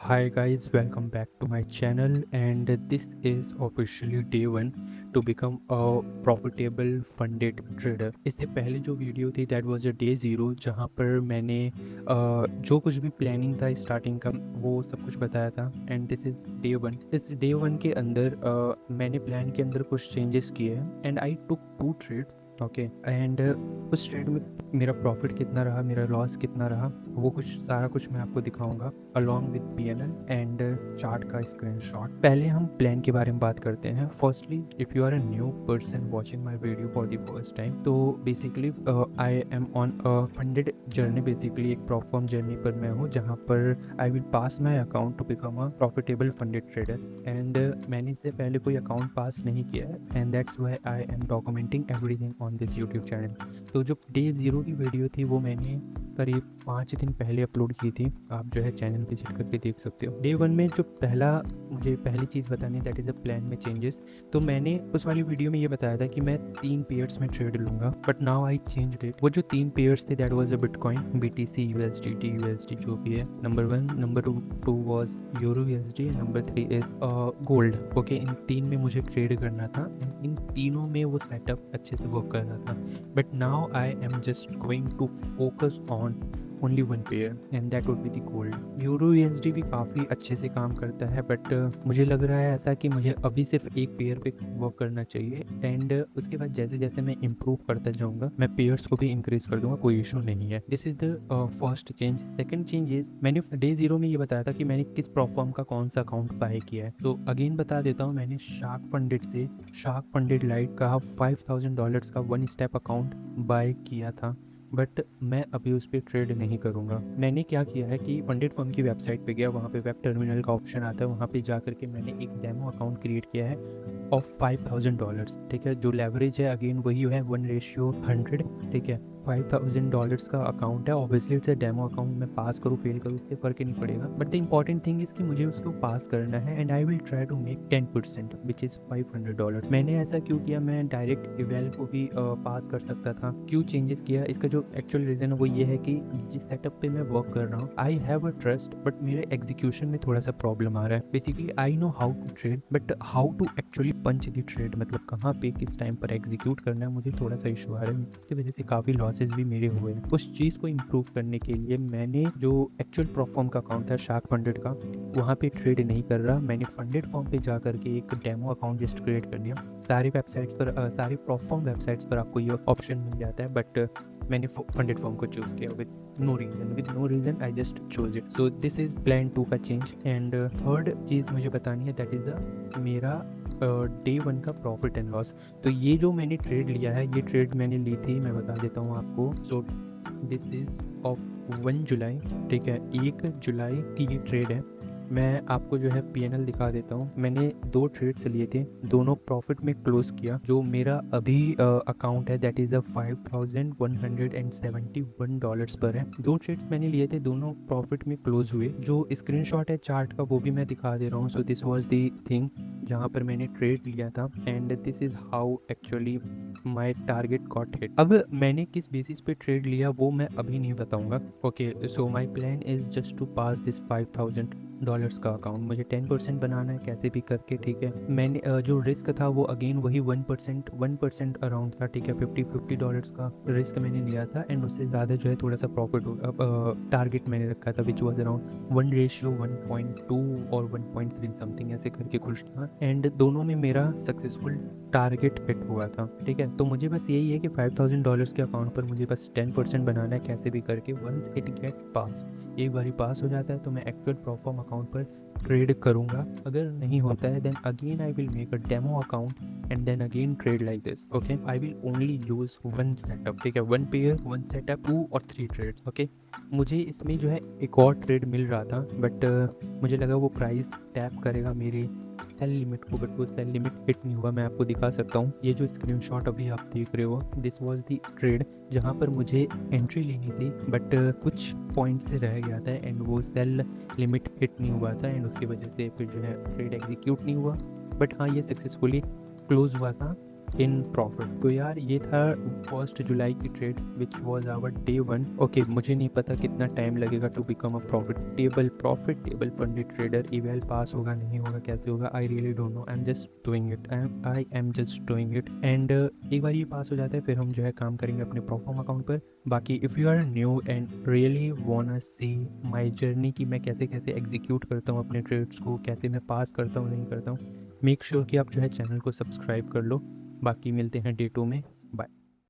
Hi guys, welcome back to my channel and this is officially day 1 to become a profitable funded trader। इससे पहले जो video थी that was a day 0 जहाँ पर मैंने जो कुछ भी प्लानिंग था स्टार्टिंग का वो सब कुछ बताया था एंड दिस इज़ डे 1। इस डे 1 के अंदर मैंने प्लान के अंदर कुछ चेंजेस किए हैं and I took 2 trades okay and उस ट्रेड में मेरा प्रॉफिट कितना रहा, मेरा लॉस कितना रहा, वो कुछ सारा कुछ मैं आपको दिखाऊंगा along with PNL and chart का स्क्रीनशॉट। पहले हम प्लान के बारे में बात करते हैं। Firstly if you are a new person watching my video for the first time, तो basically I am on a funded journey. Basically एक प्रॉफर्म जर्नी पर मैं हूँ जहाँ पर I will pass my account to become a profitable funded trader and मैंने इससे पहले कोई अकाउंट पास नहीं किया है and that's why I am documenting everything on this YouTube channel. तो जो डे 0 की वीडियो थी वो मैंने करीब 5 दिन पहले अपलोड की थी। आप जो है चैनल विजिट करके देख सकते हो। डे 1 में जो मुझे पहली चीज़ बतानी है दैट इज़ अ प्लान में चेंजेस। तो मैंने उस वाली वीडियो में ये बताया था कि मैं 3 पेयर्स में ट्रेड लूँगा, but now I change it. वो जो 3 पेयर्स थे that was a bitcoin, BTC, USDT, USD जो भी है, number 1, number 2 was euro USD, number 3 is gold. Okay, इन 3 में मुझे ट्रेड करना था एंड इन तीनों में वो सेटअप अच्छे से वर्क कर रहा था। But now I am just going to focus on only one pair and that would be the gold. Euro USD भी काफ़ी अच्छे से काम करता है बट मुझे लग रहा है ऐसा कि मुझे अभी सिर्फ एक पेयर पे वर्क करना चाहिए एंड उसके बाद जैसे जैसे मैं इम्प्रूव करता जाऊँगा मैं पेयर्स को भी इंक्रीज कर दूंगा, कोई इशू नहीं है। This is the first change. Second change is मैंने डे 0 में ये बताया था कि मैंने किस प्रोफॉर्म का कौन सा अकाउंट बाय किया है। तो अगेन बता देता हूँ, मैंने शार्क फंडेड से शार्क फंडेड लाइट का $5000 का वन स्टेप अकाउंट बाय किया था, बट मैं अभी उस पर ट्रेड नहीं करूँगा। मैंने क्या किया है कि पंडित फर्म की वेबसाइट पे गया, वहाँ पे वेब टर्मिनल का ऑप्शन आता है, वहाँ पे जा करके मैंने एक डेमो अकाउंट क्रिएट किया है ऑफ $5000। ठीक है, जो लेवरेज है अगेन वही है 1:100। ठीक है, $5000 का अकाउंट है। Obviously it's a demo account, मैं पास करूँ फेल करूँ उससे फर्क ही नहीं पड़ेगा, but the important thing is कि मुझे उसको पास करना है and I will try to make 10% which is $500। मैंने ऐसा क्यों किया, मैं डायरेक्ट इवेल को भी पास कर सकता था। क्यों चेंजेस किया, इसका जो एक्चुअल रीज़न है वो ये है कि जिस सेटअप पे मैं वर्क कर रहा हूँ I have a trust, but मेरे एग्जीक्यूशन में थोड़ा सा प्रॉब्लम आ रहा है। Basically I know how to trade but how to actually punch the trade, मतलब कहाँ पे किस टाइम पर एग्जीक्यूट करना है, मुझे थोड़ा सा इशू आ रहा है। इसकी वजह से काफ़ी लॉसेज भी मेरे हुए हैं। उस चीज़ को इम्प्रूव करने के लिए मैंने जो एक्चुअल प्रोफॉर्म का अकाउंट था शार्क फंडेड का, वहाँ पे ट्रेड नहीं कर रहा। मैंने फंडेड फॉर्म पे जा करके एक डेमो अकाउंट जस्ट क्रिएट कर लिया। सारी वेबसाइट्स पर सारी प्रोफॉर्म वेबसाइट्स पर आपको ये ऑप्शन मिल जाता है, बट मैंने फंडेड फॉर्म को चूज़ किया with no reason I just choose it. So this is plan 2 का चेंज। एंड थर्ड चीज़ मुझे बतानी है दैट इज़ द मेरा डे 1 का प्रॉफिट एंड लॉस। तो ये जो मैंने ट्रेड लिया है, ये ट्रेड मैंने ली थी, मैं बता देता हूँ आपको। सो दिस इज़ ऑफ 1 जुलाई। ठीक है, 1 जुलाई की ये ट्रेड है। मैं आपको जो है PNL दिखा देता हूँ। मैंने 2 ट्रेड्स लिए थे, दोनों प्रॉफिट में क्लोज किया। जो मेरा अभी अकाउंट है दैट इज़ अ $5171 पर है। 2 ट्रेड्स मैंने लिए थे, दोनों प्रॉफिट में क्लोज हुए। जो स्क्रीनशॉट है चार्ट का वो भी मैं दिखा दे रहा हूँ। So this was the thing जहाँ पर मैंने ट्रेड लिया था and this is how actually my target got hit. अब मैंने किस बेसिस पे ट्रेड लिया वो मैं अभी नहीं बताऊंगा। Okay, so my plan is just to pass this $5000 का अकाउंट। मुझे 10% बनाना है कैसे भी करके। ठीक है, मैंने जो रिस्क था वो अगेन वही 1% अराउंड था। ठीक है, $50 का रिस्क मैंने लिया था एंड उससे ज़्यादा जो है थोड़ा सा प्रॉफिट होगा। टारगेट मैंने रखा था विच वॉज अराउंड 1:1.2 और 1.3 समथिंग ऐसे करके कुछ था एंड दोनों में मेरा सक्सेसफुल टारगेट हिट हुआ था। ठीक है, तो मुझे बस यही है कि $5000 के अकाउंट पर मुझे बस 10% बनाना है कैसे भी करके। वंस इट गेट्स पास, एक बारी पास हो जाता है तो मैं एक्चुअल प्रोफॉर्म अकाउंट पर ट्रेड करूंगा। अगर नहीं होता है then again I will make a demo account and then again trade like this. Okay, I will only use one setup. ठीक है, 1 पेयर 1 सेटअप 2 और 3 ट्रेड्स। ओके, मुझे इसमें जो है एक और ट्रेड मिल रहा था बट मुझे लगा वो प्राइस टैप करेगा मेरे सेल लिमिट को, बट वो सेल लिमिट हिट नहीं हुआ। मैं आपको दिखा सकता हूँ, ये जो स्क्रीनशॉट अभी आप देख रहे हो दिस वाज द ट्रेड जहाँ पर मुझे एंट्री लेनी थी बट कुछ पॉइंट से रह गया था एंड वो सेल लिमिट हिट नहीं हुआ था एंड उसकी वजह से फिर जो है ट्रेड एग्जीक्यूट नहीं हुआ। बट हाँ, ये सक्सेसफुली क्लोज हुआ था इन प्रॉफिट। तो यार ये था 1 जुलाई की trade which was our day 1। Okay, मुझे नहीं पता कितना टाइम लगेगा to become a profitable funded trader. Eval pass होगा नहीं होगा कैसे होगा, I really don't know. I am just doing it, I am just doing it. And एक बार ये पास हो जाता है फिर हम जो है काम करेंगे अपने प्रोफॉर्म अकाउंट पर। बाकी if you are new and really wanna see my journey कि मैं कैसे कैसे एग्जीक्यूट करता हूँ अपने ट्रेड्स को, कैसे मैं पास करता हूँ नहीं करता हूँ, मेक श्योर कि आप जो है चैनल को सब्सक्राइब कर लो। बाकी मिलते हैं डे 2 में।